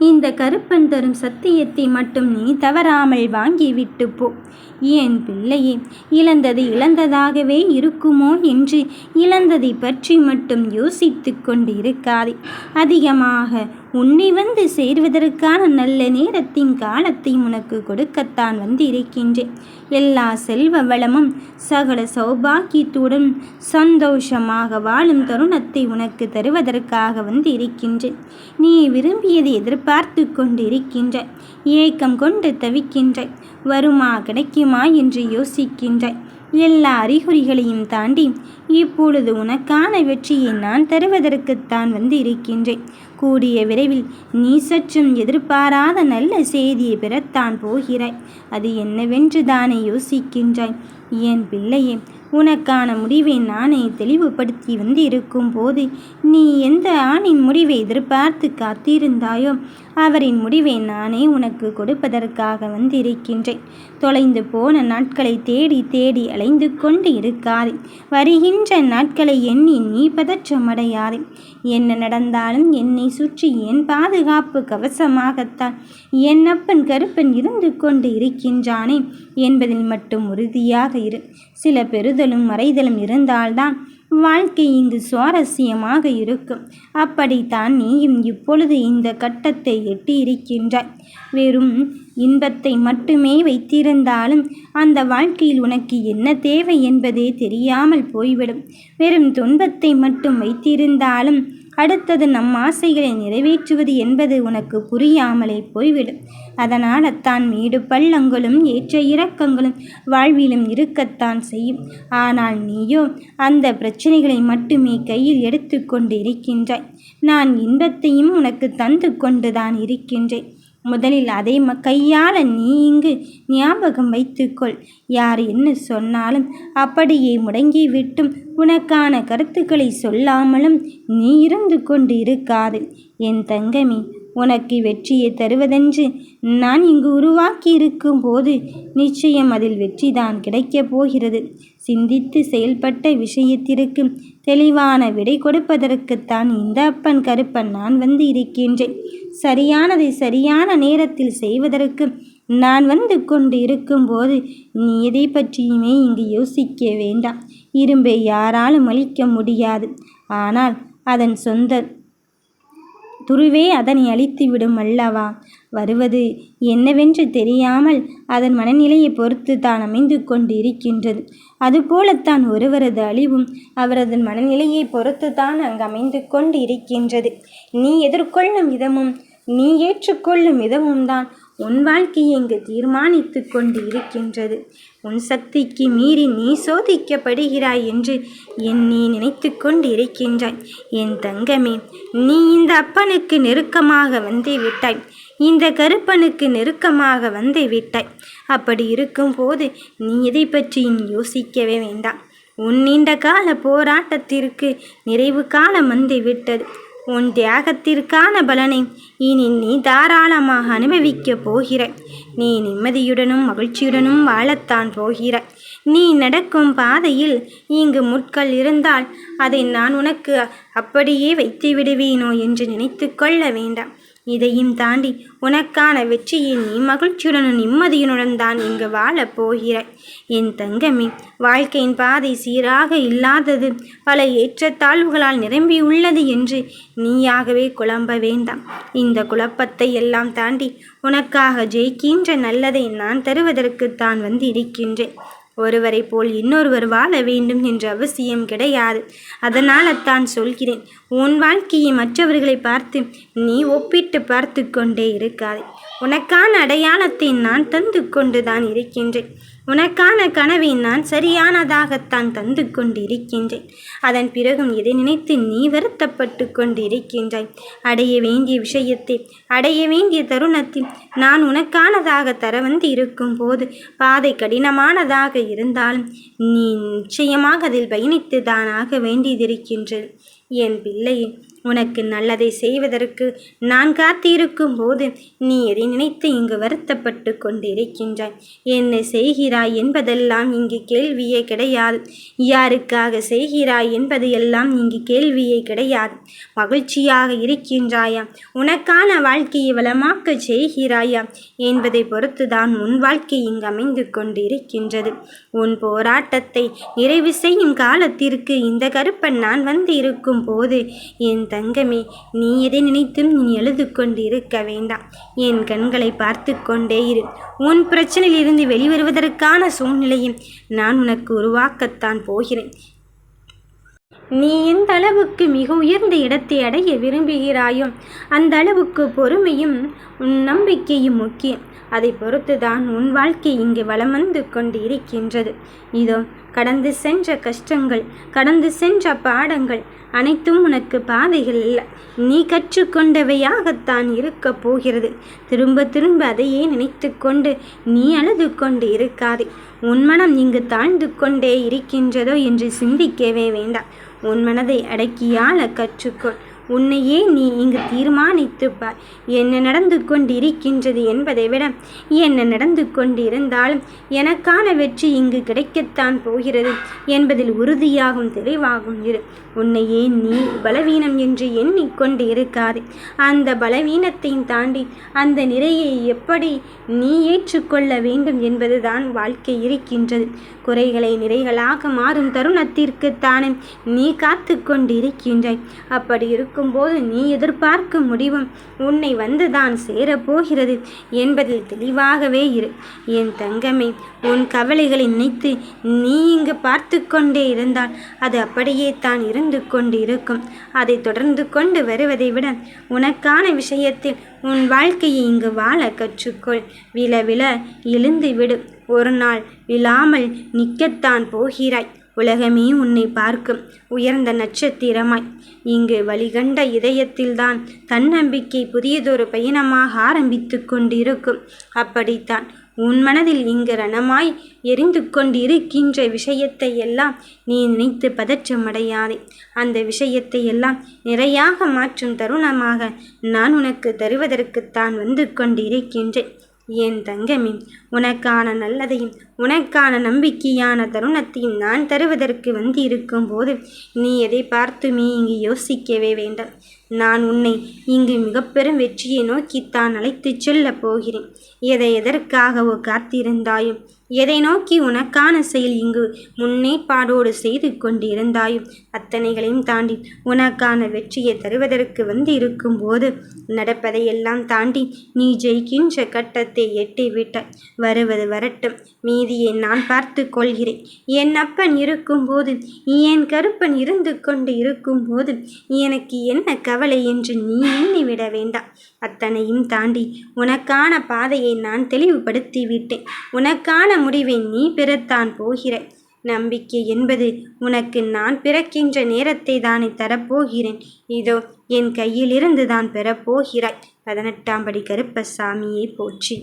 இந்த கருப்பன் தரும் சத்தியத்தை மட்டும் நீ தவறாமல் வாங்கிவிட்டு போ. என் பிள்ளையே, இழந்தது இழந்ததாகவே இருக்குமோ என்று இழந்ததை பற்றி மட்டும் யோசித்து கொண்டு இருக்காதே. அதிகமாக உன்னை வந்து சேர்வதற்கான நல்ல நேரத்தின் காலத்தை உனக்கு கொடுக்கத்தான் வந்து இருக்கின்றேன். எல்லா செல்வ வளமும் சகல சௌபாக்கியத்துடன் சந்தோஷமாக வாழும் தருணத்தை உனக்கு தருவதற்காக வந்து இருக்கின்றேன். நீ விரும்பியதை எதிர்பார்த்து கொண்டு இருக்கின்றாய். ஏக்கம் கொண்டு தவிக்கின்றாய். வருமா கிடைக்குமா என்று யோசிக்கின்றாய். எல்லா அறிகுறிகளையும் தாண்டி இப்பொழுது உனக்கான வெற்றியை நான் தருவதற்குத்தான் வந்து இருக்கின்றேன். கூடிய விரைவில் நீ சற்றும் எதிர்பாராத நல்ல செய்தியை பெறத்தான் போகிறாய். அது என்னவென்று தானே யோசிக்கின்றாய். என் பிள்ளையே, உனக்கான முடிவை நானே தெளிவுபடுத்தி வந்து இருக்கும் போது நீ எந்த ஆணின் முடிவை எதிர்பார்த்து காத்திருந்தாயோ அவரின் முடிவை நானே உனக்கு கொடுப்பதற்காக வந்திருக்கின்றேன். தொலைந்து போன நாட்களை தேடி தேடி அலைந்து கொண்டு இருக்காதே. வருகின்ற நாட்களை எண்ணி நீ பதற்றமடையாதே. என்ன நடந்தாலும் என்னை சுற்றி என் பாதுகாப்பு கவசமாகத்தான் என் அப்பன் கருப்பன் இருந்து கொண்டு இருக்கின்றானே என்பதில் மட்டும் உறுதியாக இரு. சில பெறுதலும் மறைதலும் இருந்தால்தான் வாழ்க்கை இங்கு சுவாரஸ்யமாக இருக்கும். அப்படித்தான் நீயும் இப்பொழுது இந்த கட்டத்தை எட்டி இருக்கின்றாய். வெறும் இன்பத்தை மட்டுமே வைத்திருந்தாலும் அந்த வாழ்க்கையில் உனக்கு என்ன தேவை என்பதே தெரியாமல் போய்விடும். வெறும் துன்பத்தை மட்டும் வைத்திருந்தாலும் அடுத்தது நம் ஆசைகளை நிறைவேற்றுவது என்பது உனக்கு புரியாமலே போய்விடும். அதனால் தான் மேடு பள்ளங்களும் ஏற்ற இறக்கங்களும் வாழ்விலும் இருக்கத்தான் செய்யும். ஆனால் நீயோ அந்த பிரச்சனைகளை மட்டுமே கையில் எடுத்து கொண்டு இருக்கின்றாய். நான் இன்பத்தையும் உனக்கு தந்து கொண்டுதான் இருக்கின்றேன். முதலில் அதை கையாள நீ இங்கு ஞாபகம் வைத்துக்கொள். யார் என்ன சொன்னாலும் அப்படியே முடங்கிவிட்டும் உனக்கான கருத்துக்களை சொல்லாமலும் நீ இருந்து கொண்டு இருக்காது. என் தங்கமே, உனக்கு வெற்றியை தருவதென்று நான் இங்கு உருவாக்கி இருக்கும் போது நிச்சயம் அதில் வெற்றிதான் கிடைக்கப் போகிறது. சிந்தித்து செயல்பட்ட விஷயத்திற்கு தெளிவான விடை கொடுப்பதற்குத்தான் இந்த அப்பன் கருப்பன் நான் வந்து இருக்கின்றேன். சரியானதை சரியான நேரத்தில் செய்வதற்கு நான் வந்து கொண்டு இருக்கும்போது நீ எதை பற்றியுமே இங்கு யோசிக்க வேண்டாம். இரும்பை யாராலும் அழிக்க முடியாது, ஆனால் அதன் சொந்த துருவே அதனை அழித்துவிடும் அல்லவா? வருவது என்னவென்று தெரியாமல் அதன் மனநிலையை பொறுத்து தான் அமைந்து கொண்டு இருக்கின்றது. அதுபோலத்தான் ஒருவரது அழிவும் அவரது மனநிலையை பொறுத்து தான் அங்கு அமைந்து கொண்டு இருக்கின்றது. நீ எதிர்கொள்ளும் விதமும் நீ ஏற்றுக்கொள்ளும் விதமும் தான் உன் வாழ்க்கையை இங்கு தீர்மானித்து கொண்டு இருக்கின்றது. உன் சக்திக்கு மீறி நீ சோதிக்கப்படுகிறாய் என்று நீ நினைத்து கொண்டு இருக்கின்றாய். என் தங்கமே, நீ இந்த அப்பனுக்கு நெருக்கமாக வந்து விட்டாய். இந்த கருப்பனுக்கு நெருக்கமாக வந்து விட்டாய். அப்படி இருக்கும் போது நீ எதை பற்றியும் யோசிக்கவே வேண்டாம். உன் நீண்ட கால போராட்டத்திற்கு நிறைவு காலம் வந்து விட்டது. உன் தியாகத்திற்கான பலனை இனி நீ தாராளமாக அனுபவிக்கப் போகிறாய். நீ நிம்மதியுடனும் மகிழ்ச்சியுடனும் வாழத்தான் போகிறாய். நீ நடக்கும் பாதையில் இங்கு முட்கள் இருந்தால் அதை நான் உனக்கு அப்படியே வைத்து விடுவேனோ என்று நினைத்து கொள்ள வேண்டாம். இதையும் தாண்டி உனக்கான வெற்றியை நீ மகிழ்ச்சியுடனும் நிம்மதியுடன் தான் இங்கு வாழப் போகிறாய். என் தங்கமே, வாழ்க்கையின் பாதை சீராக இல்லாதது, பல ஏற்றத்தாழ்வுகளால் நிரம்பியுள்ளது என்று நீயாகவே குழம்ப வேண்டாம். இந்த குழப்பத்தை எல்லாம் தாண்டி உனக்காக ஜெயிக்கின்ற நல்லதை நான் தருவதற்குத்தான் வந்து இருக்கின்றேன். ஒருவரை போல் இன்னொருவர் வாழ வேண்டும் என்ற அவசியம் கிடையாது. அதனால் தான் சொல்கிறேன், உன் வாழ்க்கையை மற்றவர்களை பார்த்து நீ ஒப்பிட்டு பார்த்து கொண்டே இருக்காதே. உனக்கான அடையாளத்தை நான் தந்து கொண்டு தான் இருக்கின்றேன். உனக்கான கனவை நான் சரியானதாகத்தான் தந்து கொண்டு இருக்கின்றேன். அதன் பிறகும் எதை நினைத்து நீ வருத்தப்பட்டு கொண்டு இருக்கின்றாய்? அடைய வேண்டிய விஷயத்தை அடைய வேண்டிய தருணத்தில் நான் உனக்கானதாக தர வந்து இருக்கும் போது பாதை கடினமானதாக இருந்தாலும் நீ நிச்சயமாக அதில் பயணித்து தானாக வேண்டியதிருக்கின்றது. என் பிள்ளையே, உனக்கு நல்லதை செய்வதற்கு நான் காத்திருக்கும் போது நீ எதை நினைத்து இங்கு வருத்தப்பட்டு கொண்டிருக்கின்றாய்? என்ன செய்கிறாய் என்பதெல்லாம் இங்கு கேள்வியே கிடையாது. யாருக்காக செய்கிறாய் என்பது எல்லாம் இங்கு கேள்வியே கிடையாது. மகிழ்ச்சியாக இருக்கின்றாயா? உனக்கான வாழ்க்கையை வளமாக்க செய்கிறாயா என்பதை பொறுத்துதான் உன் வாழ்க்கை இங்கு அமைந்து கொண்டிருக்கின்றது. உன் போராட்டத்தை நிறைவு செய்யும் காலத்திற்கு இந்த கருப்பன் நான் வந்து இருக்கும் போது என் தங்கமே, நீ எதை நினைத்தும் நீ எழுது கொண்டு இருக்க வேண்டாம். என் கண்களை பார்த்து கொண்டே இரு. உன் பிரச்சனையிலிருந்து வெளிவருவதற்கான சூழ்நிலையும் நான் உனக்கு உருவாக்கத்தான் போகிறேன். நீ எந்த அளவுக்கு மிக உயர்ந்த இடத்தை அடைய விரும்புகிறாயோ அந்த அளவுக்கு பொறுமையும் நம்பிக்கையும் முக்கியம். அதை பொறுத்துதான் உன் வாழ்க்கை இங்கு வலம் வந்து கொண்டு இருக்கின்றது. இதோ கடந்து சென்ற கஷ்டங்கள், கடந்து சென்ற பாடங்கள் அனைத்தும் உனக்கு பாதைகள் அல்ல, நீ கற்றுக்கொண்டவையாகத்தான் இருக்க போகிறது. திரும்ப திரும்ப அதையே நினைத்து கொண்டு நீ அழுது கொண்டு இருக்காதே. உன் மனம் இங்கு தாழ்ந்து கொண்டே இருக்கின்றதோ என்று சிந்திக்கவே வேண்டாம். உன் மனதை அடக்கியாள கற்றுக்கொள். உன்னையே நீ இங்கு தீர்மானித்துப்பார். என்ன நடந்து கொண்டிருக்கின்றது என்பதை விட என்ன நடந்து கொண்டிருந்தாலும் எனக்கான வெற்றி இங்கு கிடைக்கத்தான் போகிறது என்பதில் உறுதியாகும் தெளிவாகும் இரு. உன்னையே நீ பலவீனம் என்று எண்ணிக்கொண்டு இருக்காது. அந்த பலவீனத்தையும் தாண்டி அந்த நிறையை எப்படி நீ ஏற்றுக்கொள்ள வேண்டும் என்பதுதான் வாழ்க்கை இருக்கின்றது. குறைகளை நிறைகளாக மாறும் தருணத்திற்குத்தானே நீ காத்து கொண்டிருக்கின்றாய். அப்படி இருக்கும்போது நீ எதிர்பார்க்கும் முடிவும் உன்னை வந்துதான் சேரப்போகிறது என்பதில் தெளிவாகவே இரு. என் தங்கமே, உன் கவலைகளை நினைத்து நீ இங்கு பார்த்து கொண்டே இருந்தால் அது அப்படியே தான் இருந்து கொண்டு இருக்கும். அதை தொடர்ந்து கொண்டு வருவதை விட உனக்கான விஷயத்தில் உன் வாழ்க்கையை இங்கு வாழ கற்றுக்கொள். விழ விழ எழுந்து விடு. ஒரு நாள் விழாமல் நிற்கத்தான் போகிறாய். உலகமே உன்னை பார்க்கும் உயர்ந்த நட்சத்திரமாய். இங்கு வழிகண்ட இதயத்தில்தான் தன்னம்பிக்கை புதியதொரு பயணமாக ஆரம்பித்து கொண்டிருக்கும். அப்படித்தான் உன் மனதில் இங்கு ரணமாய் எரிந்து கொண்டிருக்கின்ற விஷயத்தை எல்லாம் நீ நினைத்து பதற்றமடையாதே. அந்த விஷயத்தை எல்லாம் நிறையாக மாற்றும் தருணமாக நான் உனக்கு தருவதற்குத்தான் வந்து கொண்டிருக்கின்றேன். என் தங்கமே, உனக்கான நல்லதையும் உனக்கான நம்பிக்கையான தருணத்தையும் நான் தருவதற்கு வந்து இருக்கும் போது நீ எதை பார்த்துமே இங்கு யோசிக்கவே வேண்டாம். நான் உன்னை இங்கு மிக பெரும் வெற்றியை நோக்கித்தான் அழைத்துச் செல்லப் போகிறேன். எதற்காகவோ காத்திருந்தாயோ, எதை நோக்கி உனக்கான செயல் இங்கு முன்னேற்பாடோடு செய்து கொண்டிருந்தாயும் அத்தனைகளையும் தாண்டி உனக்கான வெற்றியை தருவதற்கு வந்து இருக்கும் போது நடப்பதையெல்லாம் தாண்டி நீ ஜெயிக்கின்ற கட்டத்தை எட்டிவிட்டாய். வருவது வரட்டும், மீதியை நான் பார்த்து கொள்கிறேன். என் அப்பன் இருக்கும்போது, என் கருப்பன் இருந்து கொண்டு இருக்கும்போது எனக்கு என்ன கவலை என்று நீ எண்ணிவிட வேண்டாம். அத்தனையும் தாண்டி உனக்கான பாதையை நான் தெளிவுபடுத்தி விட்டேன். உனக்கான முடிவை நீ பெறத்தான் போகிறாய். நம்பிக்கை என்பது உனக்கு நான் பிறக்கின்ற நேரத்தை தானே தரப்போகிறேன். இதோ என் கையிலிருந்து தான் பெறப்போகிறாய். 18ஆம் படி கருப்பசாமியை போற்றி.